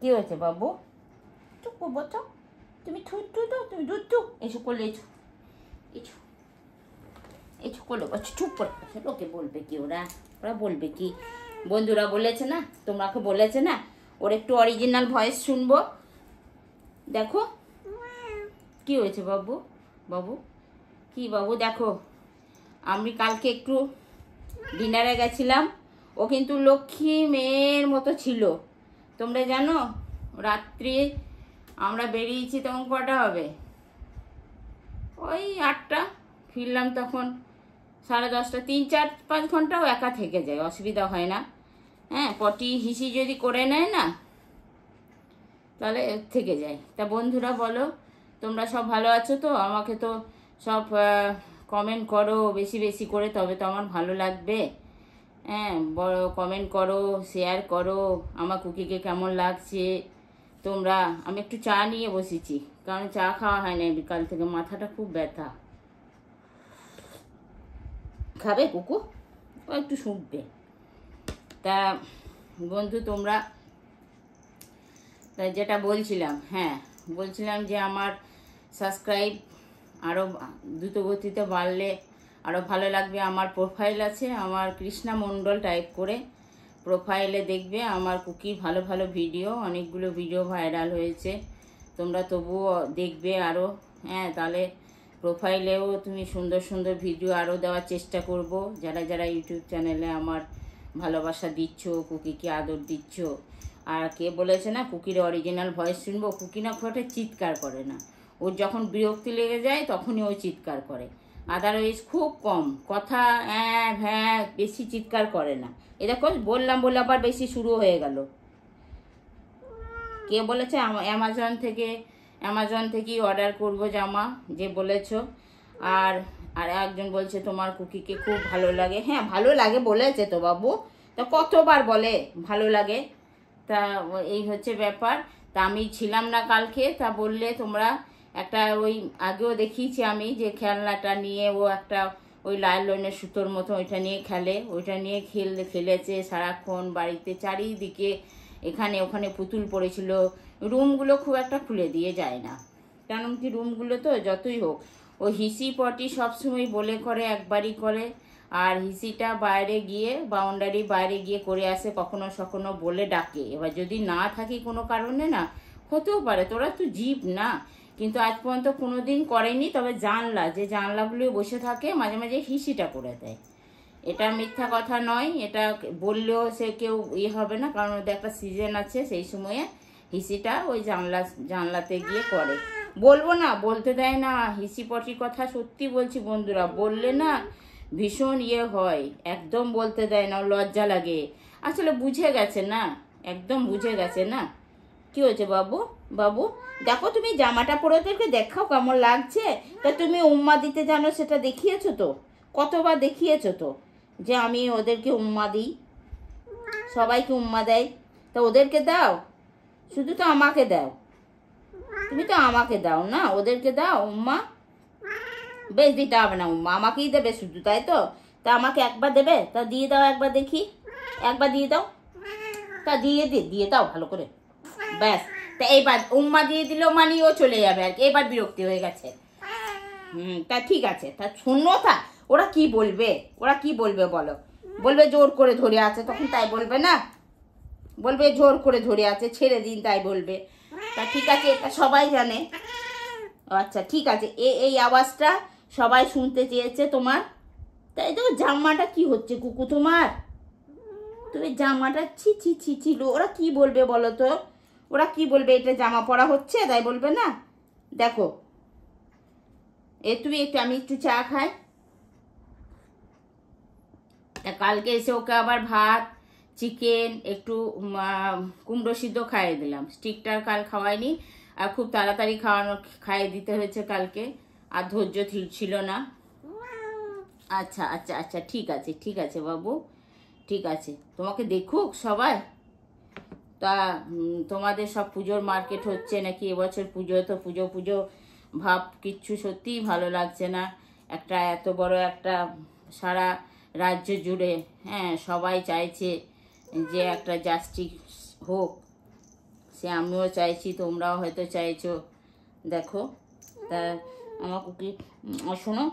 কি হয়েছে বাবু? চুপ করবো তো, তুমি থুতু দাও, তুমি দুধ এসো করলে, এসো এসো এসো করলে বলছো, চুপ করে বসে। লোকে বলবে কি, ওরা বলবে কি? বন্ধুরা বলেছে না, তোমাকে বলেছে না ওর একটু অরিজিনাল ভয়েস শুনবো। দেখো কি হয়েছে বাবু? বাবু কি বাবু? দেখো আমি কালকে একটু ডিনারে গেছিলাম, ও কিন্তু লক্ষ্মী মেয়ের মতো ছিল। তোমরা জানো রাত্রি আমরা বেরিয়েছি তখন কটা হবে? ওই 8টা, ফিরলাম তখন 10:30। 3-4-5 ঘন্টাও একা থেকে যায়, অসুবিধা হয় না। হ্যাঁ, পটি হিসি যদি করে নেয় না তাহলে থেকে যায়। তা বন্ধুরা বলো, তোমরা সব ভালো আছো তো? আমাকে তো সব কমেন্ট করো বেশি বেশি করে, তবে তো আমার ভালো লাগবে। হ্যাঁ, বড় কমেন্ট করো, শেয়ার করো আমার কুকিকে কেমন লাগছে তোমরা। আমি একটু চা নিয়ে বসেছি, কারণ চা খাওয়া হয় না বিকাল থেকে, মাথাটা খুব ব্যথা। খাবে কুকু? ও একটু শুকবে। তা বন্ধু তোমরা, যেটা বলছিলাম, হ্যাঁ বলছিলাম যে আমার সাবস্ক্রাইব আরও দ্রুত গতিতে বাড়লে আরও ভালো লাগবে। আমার প্রোফাইল আছে, আমার কৃষ্ণা মণ্ডল টাইপ করে প্রোফাইলে দেখবে আমার কুকির ভালো ভালো ভিডিও, অনেকগুলো ভিডিও ভাইরাল হয়েছে। তোমরা তবুও দেখবে আরও। হ্যাঁ, তাহলে প্রোফাইলেও তুমি সুন্দর সুন্দর ভিডিও আরও দেওয়ার চেষ্টা করব। যারা যারা ইউটিউব চ্যানেলে আমার ভালোবাসা দিচ্ছ, কুকিকে আদর দিচ্ছ। আর কে বলেছে না কুকির অরিজিনাল ভয়েস শুনবো? কুকি না ফোটে চিৎকার করে না, ওর যখন বিরক্তি লেগে যায় তখনই ও চিৎকার করে, আদারওয়াইজ খুব কম কথা, হ্যাঁ হ্যাঁ, বেশি চিৎকার করে না। এ দেখো বললাম বলে আবার বেশি শুরু হয়ে গেল। কে বলেছে? অ্যামাজন থেকেই অর্ডার করবো জামা, যে বলেছো। আর আর একজন বলছে তোমার কুকিকে খুব ভালো লাগে। হ্যাঁ ভালো লাগে বলেছে তো বাবু, তা কতবার বলে ভালো লাগে। তা এই হচ্ছে ব্যাপার। তা আমি ছিলাম না কালকে, তা বললে তোমরা একটা, ওই আগেও দেখিয়েছি আমি যে খেলনাটা নিয়ে ও একটা ওই লাইলনের সুতোর মতো ওইটা নিয়ে খেলে, ওইটা নিয়ে খেলেছে সারাক্ষণ বাড়িতে, চারিদিকে এখানে ওখানে পুতুল পড়েছিল। রুমগুলো খুব একটা খুলে দিয়ে যায় না, কারণ কি রুমগুলো তো যতই হোক, ও হিসি পটি সবসময় বলে করে, একবারই করে। আর হিসিটা বাইরে গিয়ে, বাউন্ডারি বাইরে গিয়ে করে আসে, কখনো সখনো বলে ডাকে। এবার যদি না থাকি কোনো কারণে না, হতেও পারে, তোরা তো জীব না। কিন্তু আজ পর্যন্ত কোনো দিন করেনি, তবে যে জানলাগুলো বসে থাকে মাঝে মাঝে হিসিটা করে দেয়। এটা মিথ্যা কথা নয়, এটা বললেও সে কেউ হবে না, কারণ ওদের একটা সিজন আছে, সেই সময়ে হিসিটা ওই জানলাতে গিয়ে করে। বলবো না, বলতে দেয় না। হিসি পটির কথা সত্যি বলছি বন্ধুরা, বললে না ভীষণ হয়, একদম বলতে দেয় না, লজ্জা লাগে। আসলে বুঝে গেছে না, একদম বুঝে গেছে না। কি হয়েছে বাবু? বাবু দেখো, তুমি জামাটা পরে ওদেরকে দেখাও কেমন লাগছে। তা তুমি উম্মা দিতে জানো, সেটা দেখিয়েছো তো, কতবার দেখিয়েছো তো যে আমি ওদেরকে উম্মা দিই, সবাইকে উম্মা দেয়। তা ওদেরকে দাও, শুধু তো আমাকে দাও। তুমি তো আমাকে দাও না, ওদেরকে দাও উম্মা। বেশ দিতে হবে না উম্মা, আমাকেই দেবে শুধু, তাই তো? তা আমাকে একবার দেবে, তা দিয়ে দাও একবার দেখি, একবার দিয়ে দাও। তা দিয়ে দাও ভালো করে, ব্যাস। তা এইবার উম্মা দিয়ে দিলেও মানে ও চলে যাবে আর কি, এবার বিরক্তি হয়ে গেছে। তা ঠিক আছে, তা শোনো, তা ওরা কি বলবে বলো? বলবে জোর করে ধরে আছে, তখন তাই বলবে না? বলবে জোর করে ধরে আছে, ছেড়ে দিন, তাই বলবে। তা ঠিক আছে, এটা সবাই জানে। আচ্ছা ঠিক আছে, এই আওয়াজটা সবাই শুনতে চেয়েছে তোমার। তাই তো জামাটা কি হচ্ছে কুকু তোমার? তুমি জামাটা ছি ছি ছি ছিল, ওরা কি বলবে বলো তো? ওরা কি বলবে? এটা জামা পরা হচ্ছে তাই বলবে না? দেখো তুমি একটু, আমি একটু চা খাই। তা কালকে এসে ওকে আবার ভাত, চিকেন, একটু কুমড়ো সিদ্ধ খাইয়ে দিলাম। স্টিকটার কাল খাওয়াইনি, আর খুব তাড়াতাড়ি খাইয়ে দিতে হয়েছে কালকে, আর ধৈর্য ছিল না। আচ্ছা আচ্ছা আচ্ছা, ঠিক আছে বাবু, ঠিক আছে। তোমাকে দেখুক সবাই। তা তোমাদের সব পুজোর মার্কেট হচ্ছে নাকি? এবছর পুজো তো পুজো ভাব কিচ্ছু সত্যিই ভালো লাগছে না। একটা এত বড় একটা সারা রাজ্য জুড়ে, হ্যাঁ সবাই চাইছে যে একটা জাস্টিস হোক, সে আমিও চাইছি, তোমরাও হয়তো চাইছো। দেখো, তা আমার কুকি শোনো,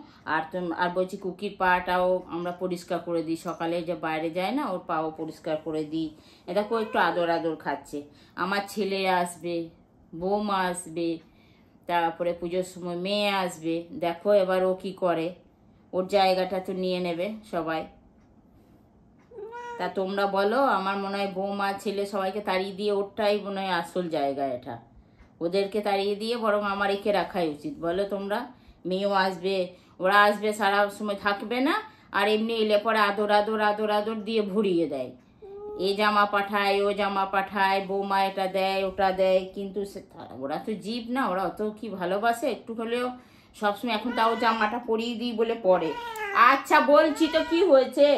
আর বলছি কুকির পাটাও আমরা পরিষ্কার করে দিই, সকালে যে বাইরে যায় না, ওর পাও পরিষ্কার করে দিই। দেখো একটু আদর আদর খাচ্ছে। আমার ছেলে আসবে, বৌমা আসবে, তারপরে পুজোর সময় মেয়ে আসবে। দেখো এবার ও কি করে, ওর জায়গাটা তো নিয়ে নেবে সবাই। তা তোমরা বলো, আমার মনে হয় বৌমা ছেলে সবাইকে তাড়িয়ে দিয়ে ওরটাই মনে হয় আসল জায়গা এটা। ওদেরকে তাড়িয়ে দিয়ে বরং আমার একে রাখাই উচিত, বলো তোমরা। মেয়েও আসবে, ওরা আসবে, সারা সময় থাকবে না, আর এমনি এলে পরে আদর আদর আদর আদর দিয়ে ভরিয়ে দেয়। এ জামা পাঠায়, ও জামা পাঠায়, বৌমা এটা দেয় ওটা দেয়, কিন্তু ওরা তো জীব না, ওরা অত কি ভালোবাসে একটু হলেও সবসময়। এখন তাও জামাটা পরিয়ে দিই বলে পরে। আচ্ছা বলছি তো কি হয়েছে,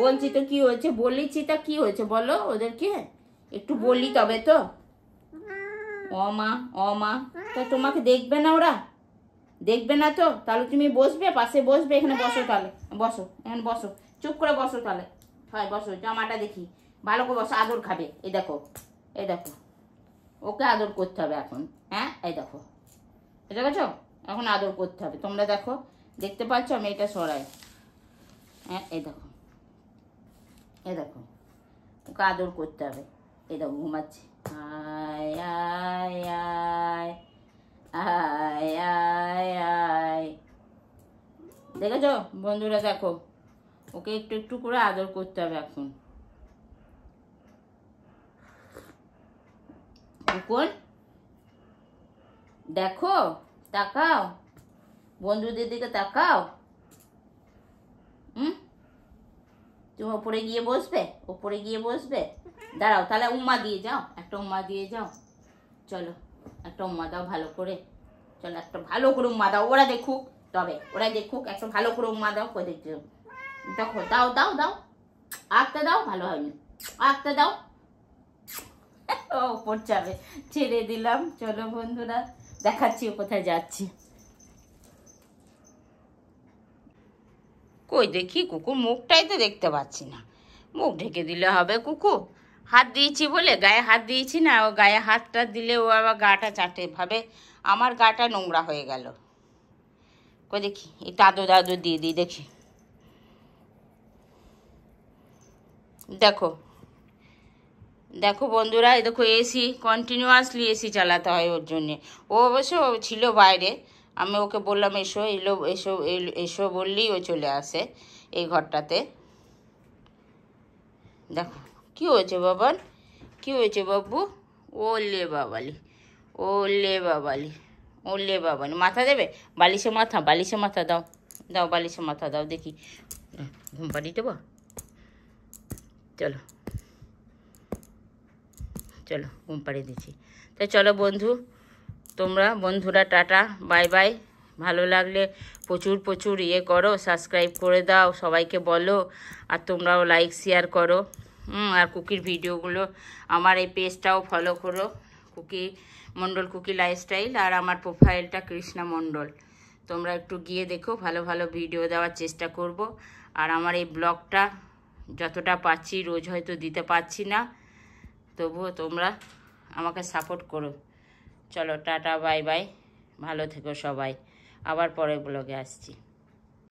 বলছি তো কি হয়েছে, বলেছি তা কি হয়েছে বলো ওদেরকে, একটু বলি তবে তো। ও মা, তা তোমাকে দেখবে না ওরা, দেখবে না তো? তাহলে তুমি বসবে, পাশে বসবে, এখানে বসো, তাহলে বসো, এখানে বসো, চুপ করে বসো তাহলে। হয় বসো, জামাটা দেখি ভালো করে বসো, আদর খাবে। এই দেখো, এই দেখো, ওকে আদর করতে হবে এখন। হ্যাঁ এই দেখো, এটা দেখছো, এখন আদর করতে হবে। তোমরা দেখো, দেখতে পাচ্ছ আমি এটা সরাই। হ্যাঁ এই দেখো, এই দেখো, ওকে আদর করতে হবে। এই দেখো ঘুমাচ্ছে। আয় আয় আয় আয় আয় আয়, দেখেছো বন্ধুরা? দেখো, ওকে একটু একটু করে আদর করতে হবে এখন। কোন দেখো, তাকাও, বন্ধুদের দিকে তাকাও। তুমি ওপরে গিয়ে বসবে, ওপরে গিয়ে বসবে। দাঁড়াও তাহলে উম্মা দিয়ে যাও, একটা উম্মা দিয়ে যাও। চলো একটা উম্মা দাও ভালো করে, চলো একটা ভালো করে উম্মা দাও, ওরা দেখুক, তবে ওরা দেখুক, একটা ভালো করে উম্মা দাও। করে দেখতে দেখো, দাও দাও দাও, আঁকতে দাও, ভালো হয়নি, আঁকতে দাও। ও ওপর যাবে, ছেড়ে দিলাম। চলো বন্ধুরা, দেখাচ্ছি ও কোথায় যাচ্ছি। কই দেখি, কুকুর মুখটাই তো দেখতে পাচ্ছি না, মুখ ঢেকে দিলে হবে? কুকুর হাত দিয়েছি বলে, গায়ে হাত দিয়েছি না, ও গায়ে হাতটা দিলে ও আবার গাটা চাটে, ভাবে আমার গাটা নোংরা হয়ে গেল। কই দেখি, এই দাদু দাদু দিয়ে দিই দেখি। দেখো দেখো বন্ধুরা, এই দেখো এসি, কন্টিনিউয়াসলি এসি চালাতে হয় ওর জন্যে। ও অবশ্য ছিল বাইরে, আমি ওকে বললাম এসো, এলো, এসো এসো বললেই ও চলে আসে এই ঘরটাতে। দেখো কি হয়েছে বাবার, কি হয়েছে বাবু? ওলে বাবালি, ওলে বাবালি, ওলে বাবালি, মাথা দেবে? বালিশে মাথা, বালিশে মাথা দাও, দাও বালিশে মাথা দাও দেখি। ঘুম পাড়িয়ে দেবো, চলো চলো ঘুম পাড়িয়ে দিচ্ছি। তাই চলো বন্ধু, তোমরা বন্ধুরা টাটা, বাই বাই। ভালো লাগলে প্রচুর প্রচুর ইয়ে করো, সাবস্ক্রাইব করে দাও, সবাইকে বলো, আর তোমরাও লাইক শেয়ার করো। আর কুকির ভিডিওগুলো, আমার এই পেজটাও ফলো করো, কুকি মণ্ডল কুকি লাইফস্টাইল, আর আমার প্রোফাইলটা কৃষ্ণা মণ্ডল। তোমরা একটু গিয়ে দেখো, ভালো ভালো ভিডিও দেওয়ার চেষ্টা করব। আর আমার এই ব্লগটা যতটা পাচ্ছি, রোজ হয়তো দিতে পারছি না, তবুও তোমরা আমাকে সাপোর্ট করো। চলো টাটা, বাই বাই, ভালো থেকো সবাই, আবার পরের ব্লগে আসছি।